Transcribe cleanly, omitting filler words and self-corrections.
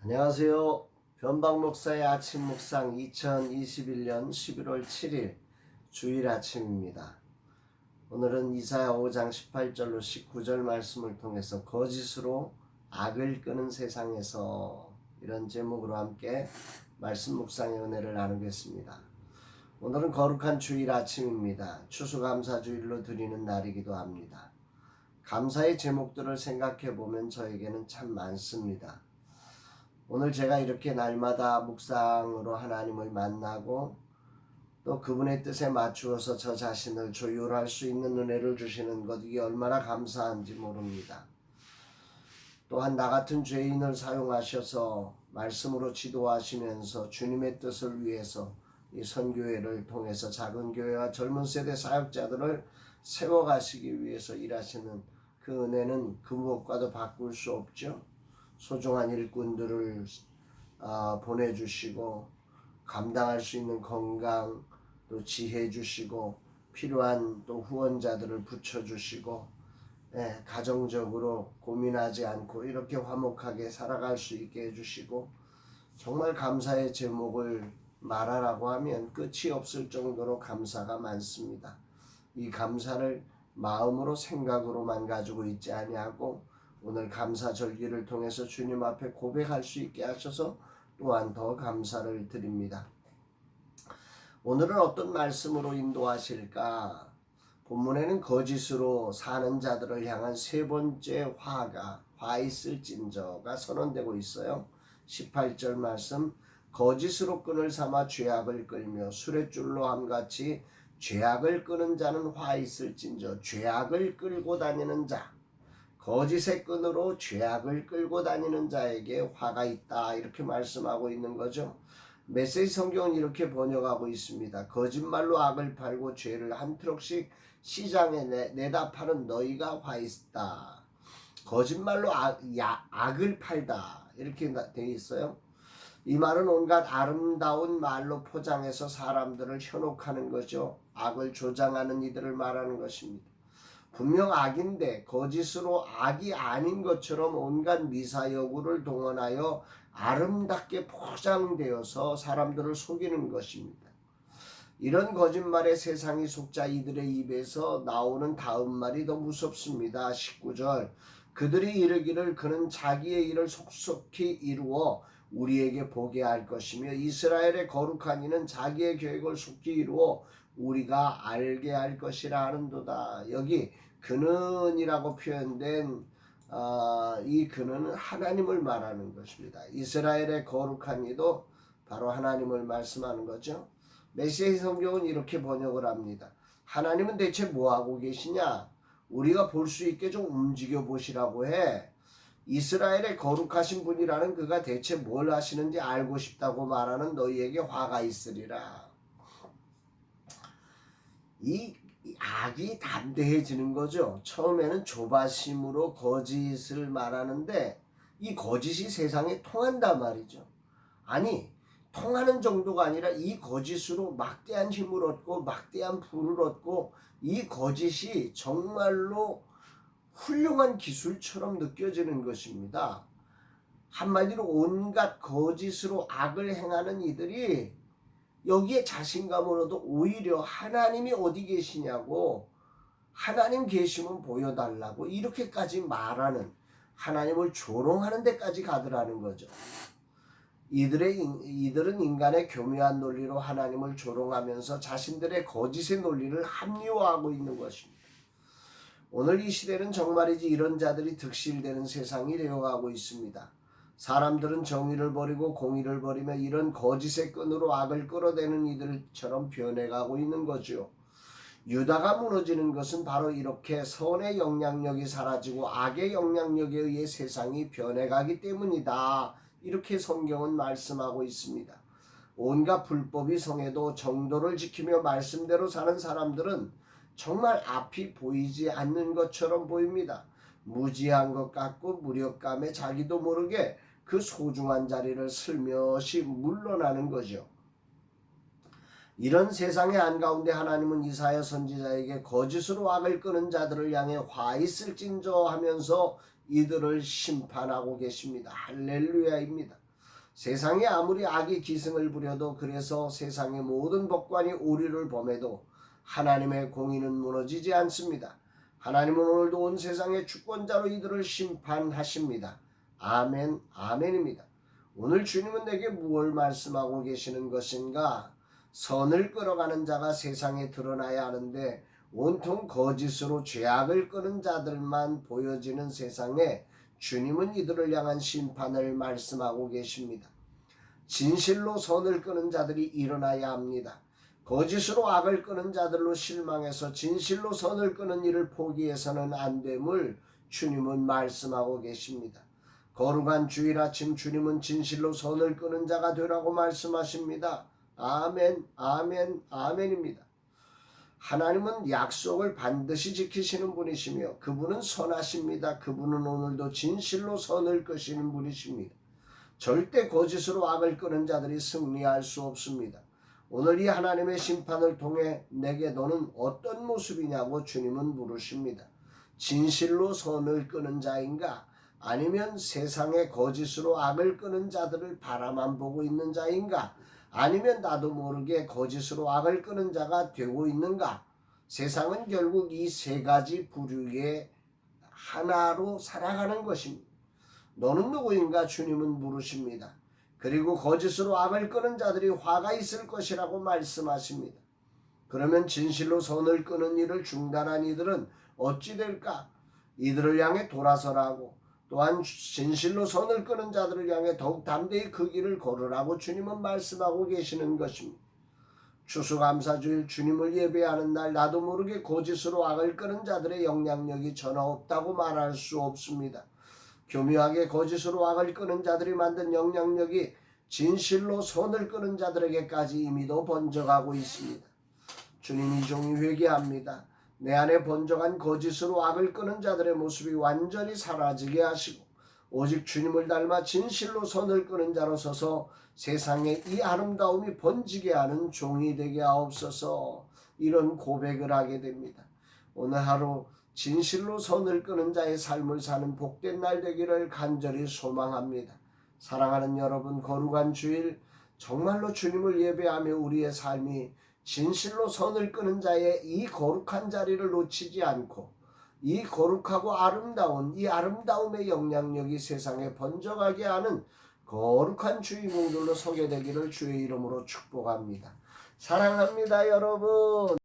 안녕하세요. 변방 목사의 아침 묵상 2021년 11월 7일 주일 아침입니다. 오늘은 이사야 5장 18절로 19절 말씀을 통해서 거짓으로 악을 끄는 세상에서 이런 제목으로 함께 말씀 묵상의 은혜를 나누겠습니다. 오늘은 거룩한 주일 아침입니다. 추수감사주일로 드리는 날이기도 합니다. 감사의 제목들을 생각해 보면 저에게는 참 많습니다. 오늘 제가 이렇게 날마다 묵상으로 하나님을 만나고 또 그분의 뜻에 맞추어서 저 자신을 조율할 수 있는 은혜를 주시는 것, 이게 얼마나 감사한지 모릅니다. 또한 나 같은 죄인을 사용하셔서 말씀으로 지도하시면서 주님의 뜻을 위해서 이 선교회를 통해서 작은 교회와 젊은 세대 사역자들을 세워가시기 위해서 일하시는 그 은혜는 그 무엇과도 바꿀 수 없죠. 소중한 일꾼들을 보내주시고 감당할 수 있는 건강 또 지혜 주시고 필요한 또 후원자들을 붙여주시고 가정적으로 고민하지 않고 이렇게 화목하게 살아갈 수 있게 해주시고 정말 감사의 제목을 말하라고 하면 끝이 없을 정도로 감사가 많습니다. 이 감사를 마음으로 생각으로만 가지고 있지 아니하고 오늘 감사 절기를 통해서 주님 앞에 고백할 수 있게 하셔서 또한 더 감사를 드립니다. 오늘은 어떤 말씀으로 인도하실까? 본문에는 거짓으로 사는 자들을 향한 세 번째 화 있을진저가 선언되고 있어요. 18절 말씀, 거짓으로 끈을 삼아 죄악을 끌며 수레줄로 함같이 죄악을 끄는 자는 화 있을진저. 죄악을 끌고 다니는 자, 거짓의 끈으로 죄악을 끌고 다니는 자에게 화가 있다, 이렇게 말씀하고 있는 거죠. 메시지 성경은 이렇게 번역하고 있습니다. 거짓말로 악을 팔고 죄를 한 트럭씩 시장에 내다 파는 너희가 화 있다. 거짓말로 악을 팔다, 이렇게 되어 있어요. 이 말은 온갖 아름다운 말로 포장해서 사람들을 현혹하는 거죠. 악을 조장하는 이들을 말하는 것입니다. 분명 악인데 거짓으로 악이 아닌 것처럼 온갖 미사여구를 동원하여 아름답게 포장되어서 사람들을 속이는 것입니다. 이런 거짓말에 세상이 속자 이들의 입에서 나오는 다음 말이 더 무섭습니다. 19절, 그들이 이르기를 그는 자기의 일을 속속히 이루어 우리에게 보게 할 것이며 이스라엘의 거룩한 이는 자기의 계획을 속히 이루어 우리가 알게 할 것이라 하는도다. 여기 그는이라고 표현된 이 그는 하나님을 말하는 것입니다. 이스라엘의 거룩한 이도 바로 하나님을 말씀하는 거죠. 메시지 성경은 이렇게 번역을 합니다. 하나님은 대체 뭐하고 계시냐? 우리가 볼 수 있게 좀 움직여 보시라고 해. 이스라엘의 거룩하신 분이라는 그가 대체 뭘 하시는지 알고 싶다고 말하는 너희에게 화가 있으리라. 이 악이 담대해지는 거죠. 처음에는 조바심으로 거짓을 말하는데 이 거짓이 세상에 통한단 말이죠. 아니, 통하는 정도가 아니라 이 거짓으로 막대한 힘을 얻고 막대한 부를 얻고 이 거짓이 정말로 훌륭한 기술처럼 느껴지는 것입니다. 한마디로 온갖 거짓으로 악을 행하는 이들이 여기에 자신감으로도 오히려 하나님이 어디 계시냐고, 하나님 계시면 보여달라고 이렇게까지 말하는, 하나님을 조롱하는 데까지 가더라는 거죠. 이들은 인간의 교묘한 논리로 하나님을 조롱하면서 자신들의 거짓의 논리를 합리화하고 있는 것입니다. 오늘 이 시대는 정말이지 이런 자들이 득실되는 세상이 되어가고 있습니다. 사람들은 정의를 버리고 공의를 버리며 이런 거짓의 끈으로 악을 끌어대는 이들처럼 변해가고 있는 거죠. 유다가 무너지는 것은 바로 이렇게 선의 영향력이 사라지고 악의 영향력에 의해 세상이 변해가기 때문이다, 이렇게 성경은 말씀하고 있습니다. 온갖 불법이 성해도 정도를 지키며 말씀대로 사는 사람들은 정말 앞이 보이지 않는 것처럼 보입니다. 무지한 것 같고 무력감에 자기도 모르게 그 소중한 자리를 슬며시 물러나는 거죠. 이런 세상의 한가운데 하나님은 이사야 선지자에게 거짓으로 악을 끄는 자들을 향해 화 있을진저 하면서 이들을 심판하고 계십니다. 할렐루야입니다. 세상에 아무리 악이 기승을 부려도 그래서 세상의 모든 법관이 오류를 범해도 하나님의 공의는 무너지지 않습니다. 하나님은 오늘도 온 세상의 주권자로 이들을 심판하십니다. 아멘, 아멘입니다. 오늘 주님은 내게 무엇을 말씀하고 계시는 것인가? 선을 끌어가는 자가 세상에 드러나야 하는데 온통 거짓으로 죄악을 끄는 자들만 보여지는 세상에 주님은 이들을 향한 심판을 말씀하고 계십니다. 진실로 선을 끄는 자들이 일어나야 합니다. 거짓으로 악을 끄는 자들로 실망해서 진실로 선을 끄는 일을 포기해서는 안 됨을 주님은 말씀하고 계십니다. 거룩한 주일 아침 주님은 진실로 선을 끄는 자가 되라고 말씀하십니다. 아멘, 아멘, 아멘입니다. 하나님은 약속을 반드시 지키시는 분이시며 그분은 선하십니다. 그분은 오늘도 진실로 선을 끄시는 분이십니다. 절대 거짓으로 악을 끄는 자들이 승리할 수 없습니다. 오늘 이 하나님의 심판을 통해 내게 너는 어떤 모습이냐고 주님은 물으십니다. 진실로 선을 끄는 자인가? 아니면 세상의 거짓으로 악을 끄는 자들을 바라만 보고 있는 자인가? 아니면 나도 모르게 거짓으로 악을 끄는 자가 되고 있는가? 세상은 결국 이 세 가지 부류의 하나로 살아가는 것입니다. 너는 누구인가? 주님은 물으십니다. 그리고 거짓으로 악을 끄는 자들이 화가 있을 것이라고 말씀하십니다. 그러면 진실로 선을 끄는 일을 중단한 이들은 어찌 될까? 이들을 향해 돌아서라고, 또한 진실로 선을 끄는 자들을 향해 더욱 담대히 그 길을 걸으라고 주님은 말씀하고 계시는 것입니다. 추수감사주일 주님을 예배하는 날 나도 모르게 거짓으로 악을 끄는 자들의 영향력이 전혀 없다고 말할 수 없습니다. 교묘하게 거짓으로 악을 끄는 자들이 만든 영향력이 진실로 선을 끄는 자들에게까지 이미도 번져가고 있습니다. 주님이 종이 회개합니다. 내 안에 번져간 거짓으로 악을 끄는 자들의 모습이 완전히 사라지게 하시고 오직 주님을 닮아 진실로 선을 끄는 자로 서서 세상에 이 아름다움이 번지게 하는 종이 되게 하옵소서. 이런 고백을 하게 됩니다. 오늘 하루 진실로 선을 끄는 자의 삶을 사는 복된 날 되기를 간절히 소망합니다. 사랑하는 여러분, 거룩한 주일 정말로 주님을 예배하며 우리의 삶이 진실로 선을 끄는 자의 이 거룩한 자리를 놓치지 않고 이 거룩하고 아름다운 이 아름다움의 영향력이 세상에 번져가게 하는 거룩한 주인공들로 서게 되기를 주의 이름으로 축복합니다. 사랑합니다, 여러분.